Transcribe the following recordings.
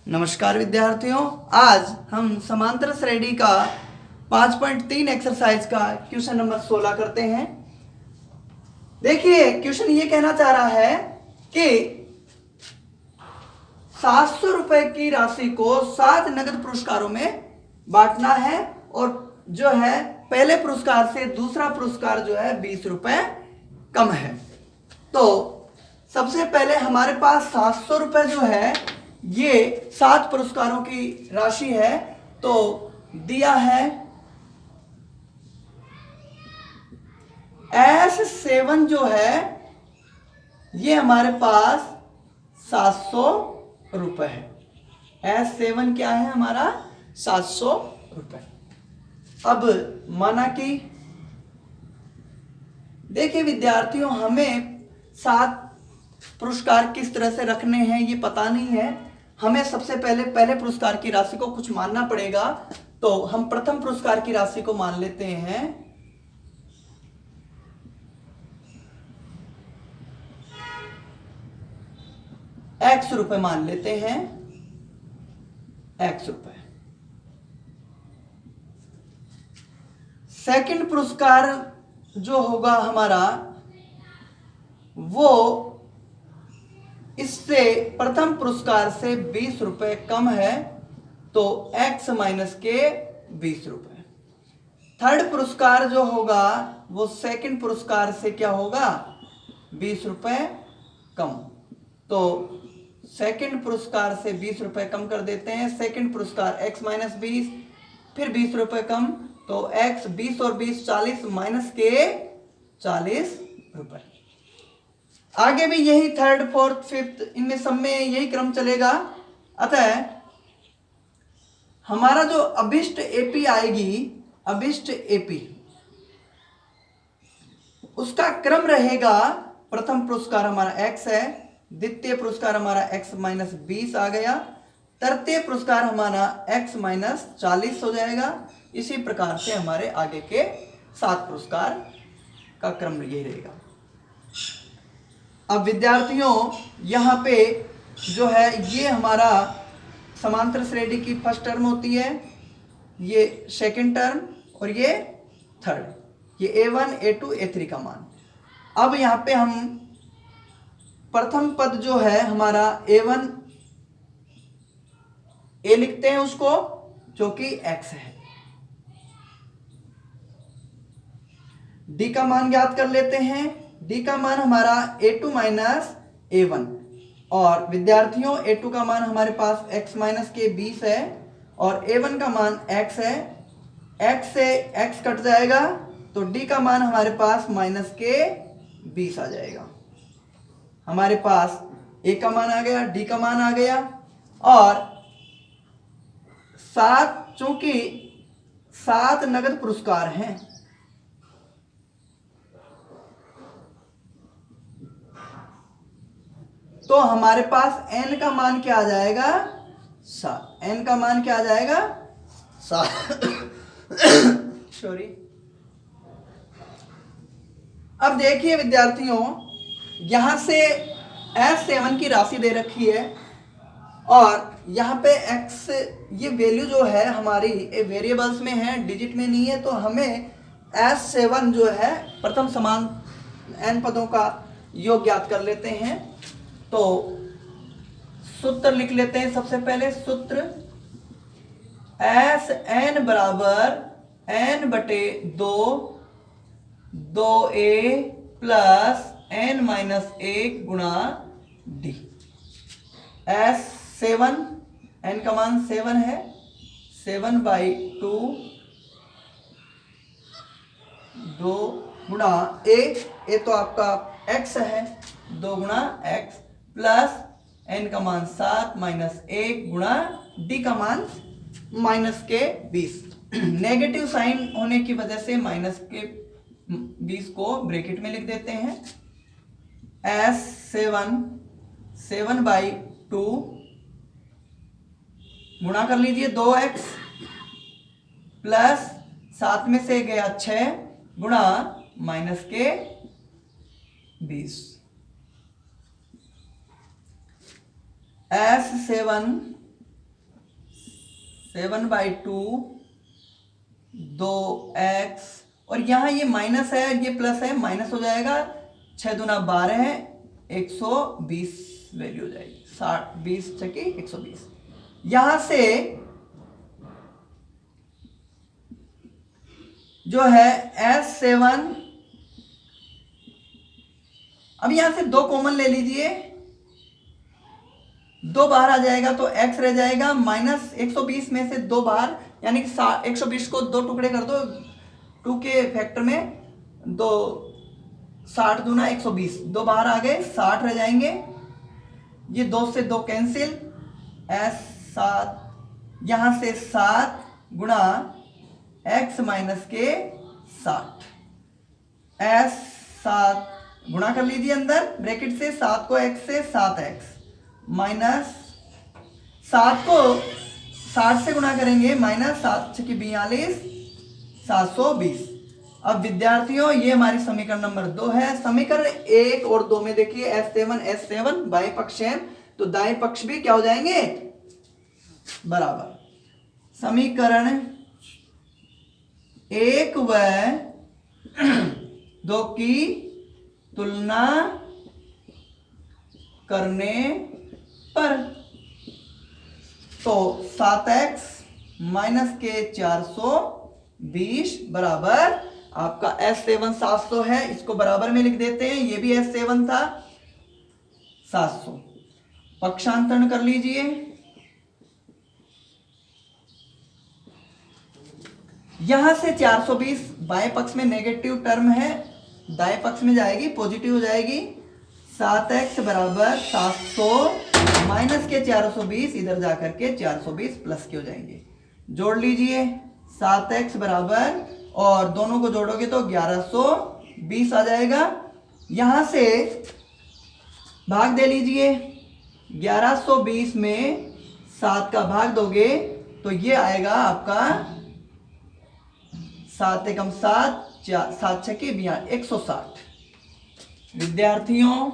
नमस्कार विद्यार्थियों, आज हम समांतर श्रेणी का 5.3 एक्सरसाइज का क्वेश्चन नंबर 16 करते हैं। देखिए, क्वेश्चन ये कहना चाह रहा है कि 700 रुपए की राशि को 7 नगद पुरस्कारों में बांटना है और जो है पहले पुरस्कार से दूसरा पुरस्कार जो है 20 रुपए कम है। तो सबसे पहले हमारे पास 700 रुपए जो है ये 7 पुरस्कारों की राशि है, तो दिया है S7 जो है ये हमारे पास 700 रुपए है। S7 क्या है हमारा? 700 रुपए। अब माना कि देखिए विद्यार्थियों, हमें 7 पुरस्कार किस तरह से रखने हैं ये पता नहीं है। हमें सबसे पहले पुरस्कार की राशि को कुछ मानना पड़ेगा। तो हम प्रथम पुरस्कार की राशि को मान लेते हैं X रुपए, मान लेते हैं X रुपए। सेकंड पुरस्कार जो होगा हमारा वो इससे प्रथम पुरस्कार से 20 रुपए कम है, तो X माइनस के 20 रुपए। थर्ड पुरस्कार जो होगा वो सेकंड पुरस्कार से क्या होगा? 20 रुपए कम। तो सेकंड पुरस्कार से 20 रुपए कम कर देते हैं। सेकंड पुरस्कार X माइनस 20, फिर 20 रुपए कम, तो X 20 और 20 40 माइनस के 40 रुपए। आगे भी यही थर्ड फोर्थ फिफ्थ इनमें सब में यही क्रम चलेगा। अतः हमारा जो अभिष्ट एपी आएगी, अभिष्ट एपी, उसका क्रम रहेगा। प्रथम पुरस्कार हमारा X है, द्वितीय पुरस्कार हमारा X माइनस 20 आ गया, तृतीय पुरस्कार हमारा X माइनस 40 हो जाएगा। इसी प्रकार से हमारे आगे के 7 पुरस्कार का क्रम यही रहेगा। अब विद्यार्थियों, यहाँ पे जो है ये हमारा समांतर श्रेणी की फर्स्ट टर्म होती है, ये सेकंड टर्म और ये थर्ड, ये A1 A2 A3 का मान। अब यहाँ पे हम प्रथम पद जो है हमारा A1 A लिखते हैं उसको, जो कि X है। D का मान ज्ञात कर लेते हैं। D का मान हमारा A2 माइनस A1, और विद्यार्थियों A2 का मान हमारे पास X माइनस के 20 है और A1 का मान X है। X से X कट जाएगा तो D का मान हमारे पास माइनस के 20 आ जाएगा। हमारे पास A का मान आ गया, D का मान आ गया, और 7, चूंकि 7 नगद पुरस्कार हैं, तो हमारे पास n का मान क्या आ जाएगा? 7। n का मान क्या आ जाएगा? 7। सॉरी। अब देखिए विद्यार्थियों, यहां से S7 की राशि दे रखी है और यहाँ पे X, ये वैल्यू जो है हमारी वेरिएबल्स में है, डिजिट में नहीं है। तो हमें S7 जो है प्रथम समान n पदों का योग ज्ञात कर लेते हैं। तो सूत्र लिख लेते हैं। सबसे पहले सूत्र Sn बराबर n बटे 2 2a प्लस n माइनस 1 गुणा d। S7, n का मान 7 है, 7/2 2 गुणा a तो आपका x है, 2 गुणा x प्लस n का मान 7 माइनस 1 गुणा d का मान माइनस के 20। नेगेटिव साइन होने की वजह से माइनस के 20 को ब्रैकेट में लिख देते हैं। S7 7/2 गुणा कर लीजिए 2x प्लस 7 में से गया 6 गुणा माइनस के 20। S7 7/2 2x, और यहाँ ये माइनस है ये प्लस है, माइनस हो जाएगा, 6 दूना 12 है, 120 वैल्यू हो जाएगी, 60 20 छकी 120। यहां से जो है S7, अब यहां से 2 कॉमन ले लीजिए, 2 बाहर आ जाएगा तो x रह जाएगा, माइनस 120 में से 2 बाहर, यानी कि 120 को 2 टुकड़े कर दो, 2 के फैक्टर में 2, 60 दूना 120, 2 बाहर आ गए, 60 रह जाएंगे, ये 2 से 2 कैंसिल, S7, यहां से 7 गुणा x माइनस के 60, S7 गुणा कर लीजिए अंदर ब्रैकेट से, 7 को x से 7x माइनस 7 को 60 से गुणा करेंगे, माइनस 7 छकी 42 720। अब विद्यार्थियों ये हमारी समीकरण नंबर 2 है। समीकरण 1 और 2 में देखिए S7 बाएं पक्ष है तो दाएं पक्ष भी क्या हो जाएंगे, बराबर। समीकरण 1 व 2 की तुलना करने पर तो 7x माइनस के 420 बराबर आपका S7 700 है, इसको बराबर में लिख देते हैं, ये भी S7 था 700, पक्षांतरण कर लीजिए, यहां से 420 बाएं पक्ष में नेगेटिव टर्म है, दाएं पक्ष में जाएगी पॉजिटिव हो जाएगी, 7x बराबर 700 माइनस के 420, इधर जाकर के 420 प्लस के हो जाएंगे, जोड़ लीजिए 7x बराबर, और दोनों को जोड़ोगे तो 1120 आ जाएगा, यहां से भाग दे लीजिए, 1120 में 7 का भाग दोगे तो ये आएगा आपका 7 एकम 7 7 छके 160। विद्यार्थियों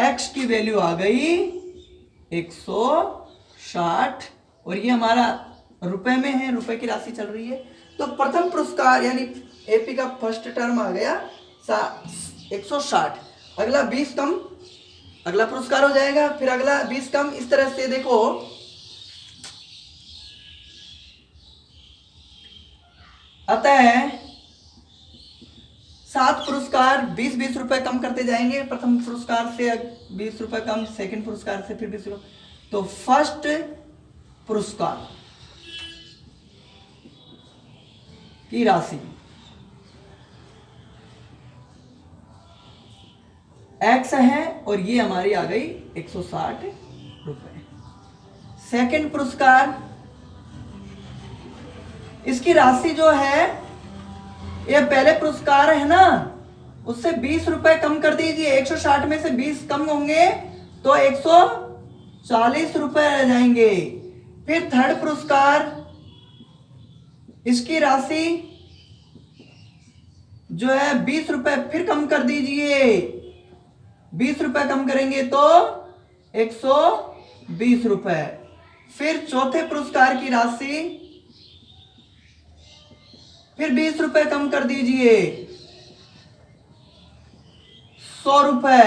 x की वैल्यू आ गई 160, और ये हमारा रुपए में है, रुपए की राशि चल रही है। तो प्रथम पुरस्कार यानी एपी का फर्स्ट टर्म आ गया 160, अगला 20 कम अगला पुरस्कार हो जाएगा, फिर अगला 20 कम, इस तरह से देखो अतः 7 पुरस्कार 20-20 रुपए कम करते जाएंगे, प्रथम पुरस्कार से 20 रुपए कम, सेकंड पुरस्कार से फिर 20 रुपए, तो फर्स्ट पुरस्कार की राशि x है और ये हमारी आ गई 160 रुपए। सेकंड पुरस्कार, इसकी राशि जो है ये पहले पुरस्कार है ना, उससे 20 रुपए कम कर दीजिए, 160 में से 20 कम होंगे तो 140 रुपए रह जाएंगे। फिर थर्ड पुरस्कार, इसकी राशि जो है 20 रुपए फिर कम कर दीजिए, 20 रुपए कम करेंगे तो 120 रुपए। फिर चौथे पुरस्कार की राशि फिर 20 रुपए कम कर दीजिए, 100 रुपए।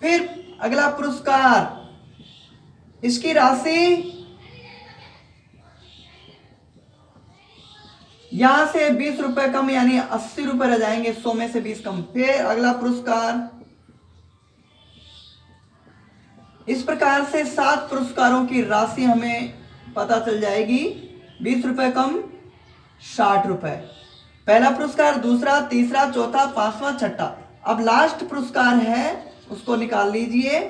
फिर अगला पुरस्कार, इसकी राशि यहां से 20 रुपए कम यानी 80 रुपए रह जाएंगे, 100 में से 20 कम। फिर अगला पुरस्कार, इस प्रकार से 7 पुरस्कारों की राशि हमें पता चल जाएगी। 20 रुपए कम 60 रुपए, पहला पुरस्कार, दूसरा, तीसरा, चौथा, पांचवा, छठा। अब लास्ट पुरस्कार है उसको निकाल लीजिए,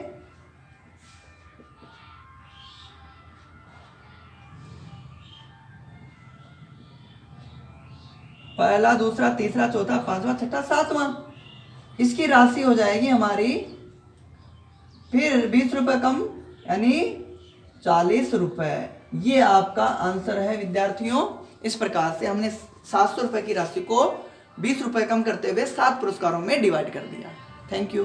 पहला, दूसरा, तीसरा, चौथा, पांचवा, छठा, सातवां, इसकी राशि हो जाएगी हमारी फिर 20 रुपए कम यानी 40 रुपए। ये आपका आंसर है विद्यार्थियों। इस प्रकार से हमने 700 रुपए की राशि को 20 रुपए कम करते हुए 7 पुरस्कारों में डिवाइड कर दिया। Thank you.